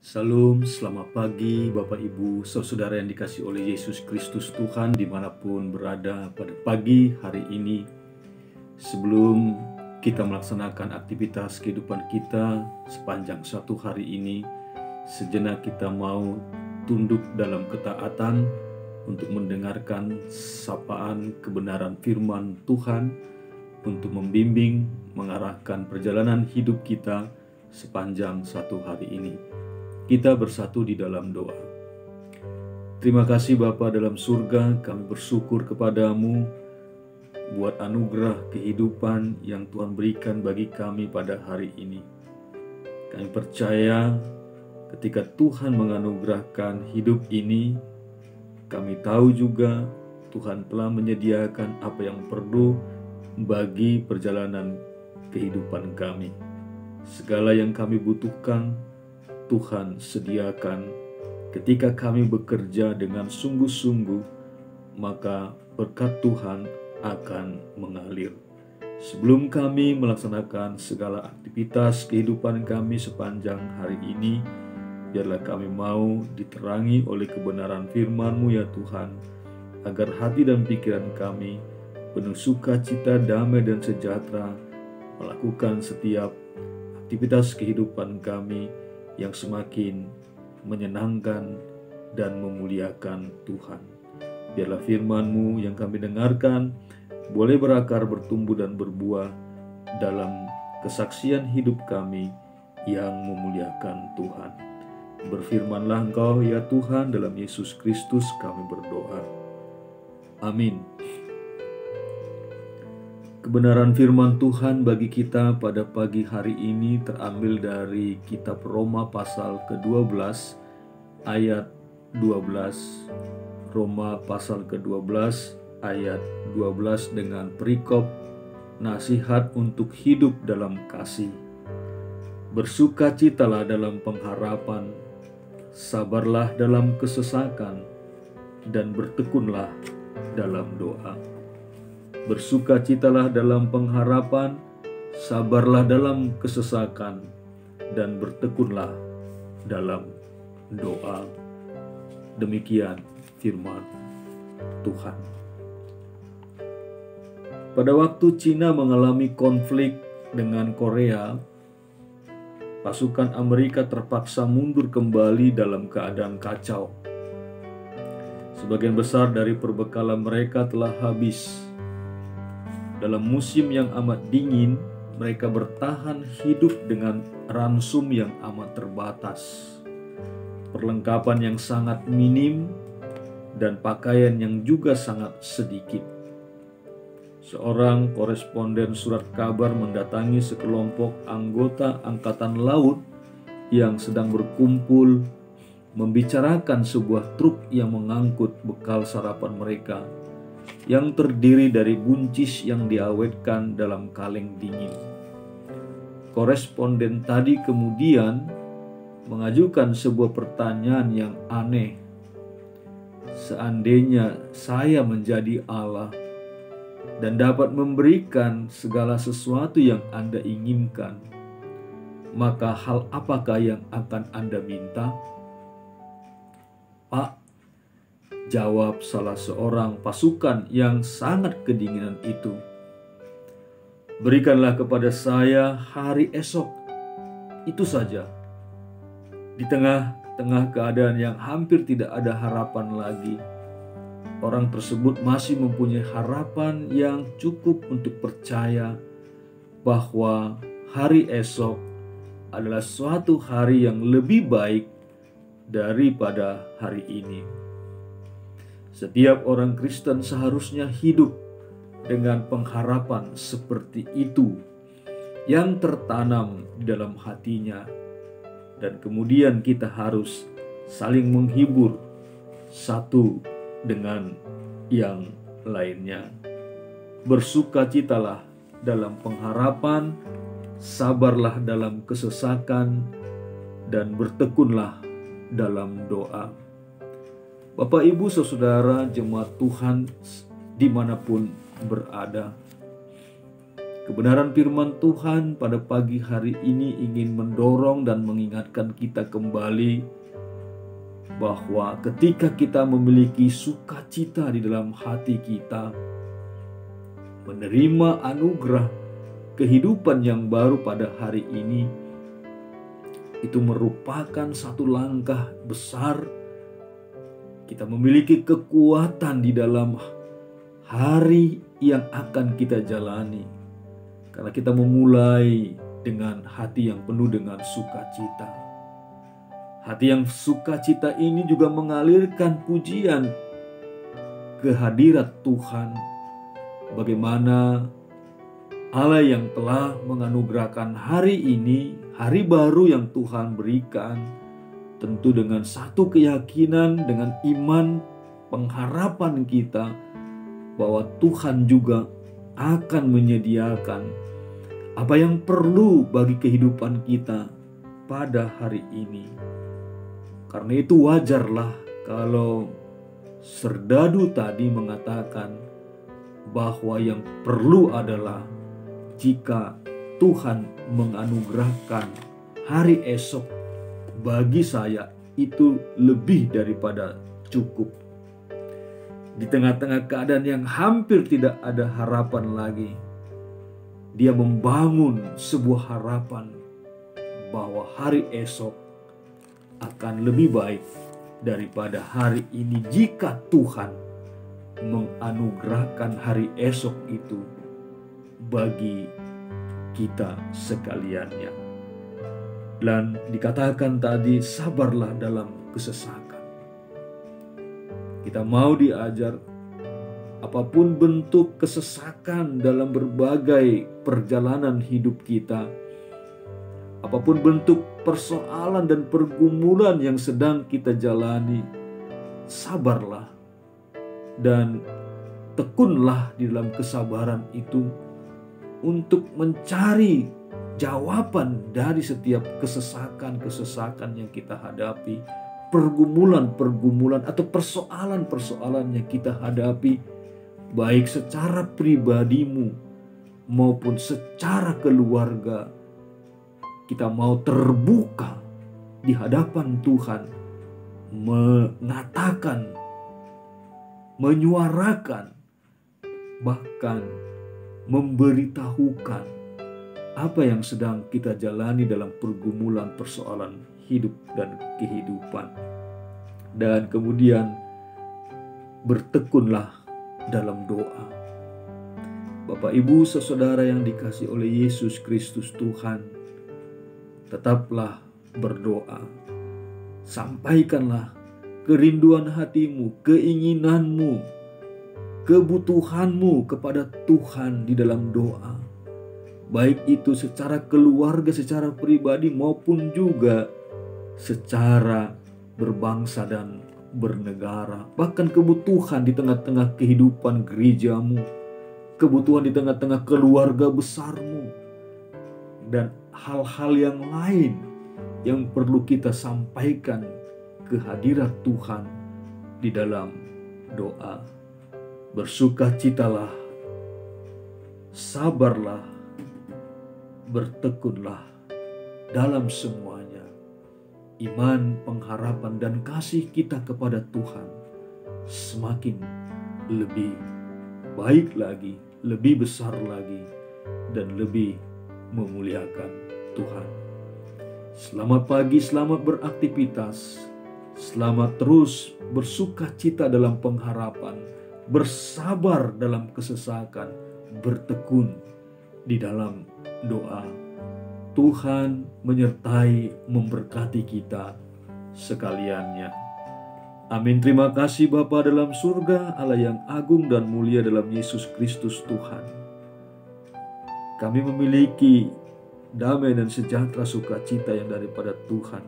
Salam, selamat pagi Bapak Ibu, saudara yang dikasihi oleh Yesus Kristus Tuhan dimanapun berada pada pagi hari ini. Sebelum kita melaksanakan aktivitas kehidupan kita sepanjang satu hari ini, sejenak kita mau tunduk dalam ketaatan untuk mendengarkan sapaan kebenaran firman Tuhan untuk membimbing, mengarahkan perjalanan hidup kita sepanjang satu hari ini. Kita bersatu di dalam doa. Terima kasih Bapa dalam surga, kami bersyukur kepadamu buat anugerah kehidupan yang Tuhan berikan bagi kami pada hari ini. Kami percaya ketika Tuhan menganugerahkan hidup ini, kami tahu juga Tuhan telah menyediakan apa yang perlu bagi perjalanan kehidupan kami. Segala yang kami butuhkan, Tuhan sediakan. Ketika kami bekerja dengan sungguh-sungguh, maka berkat Tuhan akan mengalir. Sebelum kami melaksanakan segala aktivitas kehidupan kami sepanjang hari ini, biarlah kami mau diterangi oleh kebenaran firman-Mu ya Tuhan, agar hati dan pikiran kami penuh sukacita, damai dan sejahtera melakukan setiap aktivitas kehidupan kami yang semakin menyenangkan dan memuliakan Tuhan. Biarlah firman-Mu yang kami dengarkan boleh berakar, bertumbuh dan berbuah dalam kesaksian hidup kami yang memuliakan Tuhan. Berfirmanlah Engkau ya Tuhan, dalam Yesus Kristus kami berdoa. Amin. Kebenaran firman Tuhan bagi kita pada pagi hari ini terambil dari kitab Roma pasal ke-12 ayat 12. Roma pasal ke-12 ayat 12 dengan perikop nasihat untuk hidup dalam kasih. Bersukacitalah dalam pengharapan, sabarlah dalam kesesakan, dan bertekunlah dalam doa. Bersukacitalah dalam pengharapan, sabarlah dalam kesesakan, dan bertekunlah dalam doa. Demikian firman Tuhan. Pada waktu Cina mengalami konflik dengan Korea, pasukan Amerika terpaksa mundur kembali dalam keadaan kacau. Sebagian besar dari perbekalan mereka telah habis. Dalam musim yang amat dingin, mereka bertahan hidup dengan ransum yang amat terbatas, perlengkapan yang sangat minim, dan pakaian yang juga sangat sedikit. Seorang koresponden surat kabar mendatangi sekelompok anggota Angkatan Laut yang sedang berkumpul membicarakan sebuah truk yang mengangkut bekal sarapan mereka, yang terdiri dari buncis yang diawetkan dalam kaleng dingin. Koresponden tadi kemudian mengajukan sebuah pertanyaan yang aneh. Seandainya saya menjadi Allah dan dapat memberikan segala sesuatu yang Anda inginkan, maka hal apakah yang akan Anda minta? Pak, jawab salah seorang pasukan yang sangat kedinginan itu, berikanlah kepada saya hari esok, itu saja. Di tengah-tengah keadaan yang hampir tidak ada harapan lagi, orang tersebut masih mempunyai harapan yang cukup untuk percaya bahwa hari esok adalah suatu hari yang lebih baik daripada hari ini. Setiap orang Kristen seharusnya hidup dengan pengharapan seperti itu yang tertanam di dalam hatinya, dan kemudian kita harus saling menghibur satu dengan yang lainnya. Bersukacitalah dalam pengharapan, sabarlah dalam kesesakan, dan bertekunlah dalam doa. Bapak, Ibu, Saudara, jemaat Tuhan dimanapun berada, Kebenaran firman Tuhan pada pagi hari ini ingin mendorong dan mengingatkan kita kembali bahwa ketika kita memiliki sukacita di dalam hati kita, menerima anugerah kehidupan yang baru pada hari ini, itu merupakan satu langkah besar. Kita memiliki kekuatan di dalam hari yang akan kita jalani. Karena kita memulai dengan hati yang penuh dengan sukacita. Hati yang sukacita ini juga mengalirkan pujian kehadirat Tuhan. Bagaimana Allah yang telah menganugerahkan hari ini, hari baru yang Tuhan berikan, tentu dengan satu keyakinan, dengan iman, pengharapan kita bahwa Tuhan juga akan menyediakan apa yang perlu bagi kehidupan kita pada hari ini. Karena itu wajarlah kalau serdadu tadi mengatakan bahwa yang perlu adalah jika Tuhan menganugerahkan hari esok bagi saya, itu lebih daripada cukup. Di tengah-tengah keadaan yang hampir tidak ada harapan lagi, Dia membangun sebuah harapan bahwa hari esok akan lebih baik daripada hari ini jika Tuhan menganugerahkan hari esok itu bagi kita sekaliannya. Dan dikatakan tadi, sabarlah dalam kesesakan. Kita mau diajar apapun bentuk kesesakan dalam berbagai perjalanan hidup kita, apapun bentuk persoalan dan pergumulan yang sedang kita jalani, sabarlah dan tekunlah di dalam kesabaran itu untuk mencari jawaban dari setiap kesesakan yang kita hadapi, pergumulan-pergumulan atau persoalan-persoalan yang kita hadapi, baik secara pribadimu maupun secara keluarga. Kita mau terbuka di hadapan Tuhan, mengatakan, menyuarakan, bahkan memberitahukan apa yang sedang kita jalani dalam pergumulan persoalan hidup dan kehidupan. Dan kemudian bertekunlah dalam doa. Bapak, Ibu, saudara yang dikasihi oleh Yesus Kristus Tuhan, tetaplah berdoa. Sampaikanlah kerinduan hatimu, keinginanmu, kebutuhanmu kepada Tuhan di dalam doa. Baik itu secara keluarga, secara pribadi, maupun juga secara berbangsa dan bernegara. Bahkan kebutuhan di tengah-tengah kehidupan gerejamu, kebutuhan di tengah-tengah keluarga besarmu, dan hal-hal yang lain yang perlu kita sampaikan ke hadirat Tuhan di dalam doa. Bersukacitalah, sabarlah, bertekunlah dalam semuanya. Iman, pengharapan, dan kasih kita kepada Tuhan semakin lebih baik lagi, lebih besar lagi, dan lebih memuliakan Tuhan. Selamat pagi, selamat beraktivitas, selamat terus bersukacita dalam pengharapan, bersabar dalam kesesakan, bertekun di dalam doa. Tuhan menyertai, memberkati kita sekaliannya. Amin. Terima kasih Bapa dalam surga, Allah yang agung dan mulia dalam Yesus Kristus Tuhan. Kami memiliki damai dan sejahtera sukacita yang daripada Tuhan.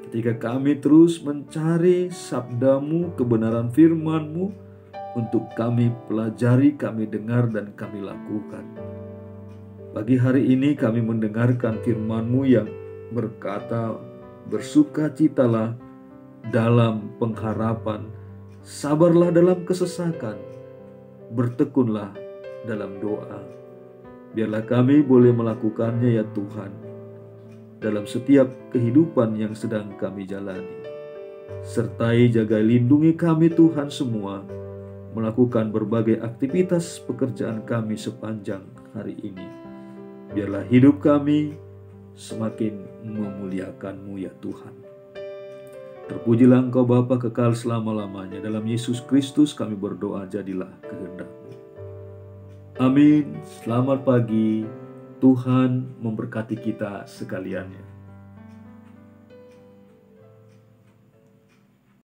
Ketika kami terus mencari sabda-Mu, kebenaran firman-Mu, untuk kami pelajari, kami dengar, dan kami lakukan. Pagi hari ini kami mendengarkan firman-Mu yang berkata, bersukacitalah dalam pengharapan, sabarlah dalam kesesakan, bertekunlah dalam doa. Biarlah kami boleh melakukannya ya Tuhan, dalam setiap kehidupan yang sedang kami jalani. Sertai jaga lindungi kami Tuhan semua, melakukan berbagai aktivitas pekerjaan kami sepanjang hari ini. Biarlah hidup kami semakin memuliakan-Mu ya Tuhan. Terpujilah Engkau Bapa kekal selama-lamanya. Dalam Yesus Kristus kami berdoa, jadilah kehendak-Mu. Amin. Selamat pagi. Tuhan memberkati kita sekalian.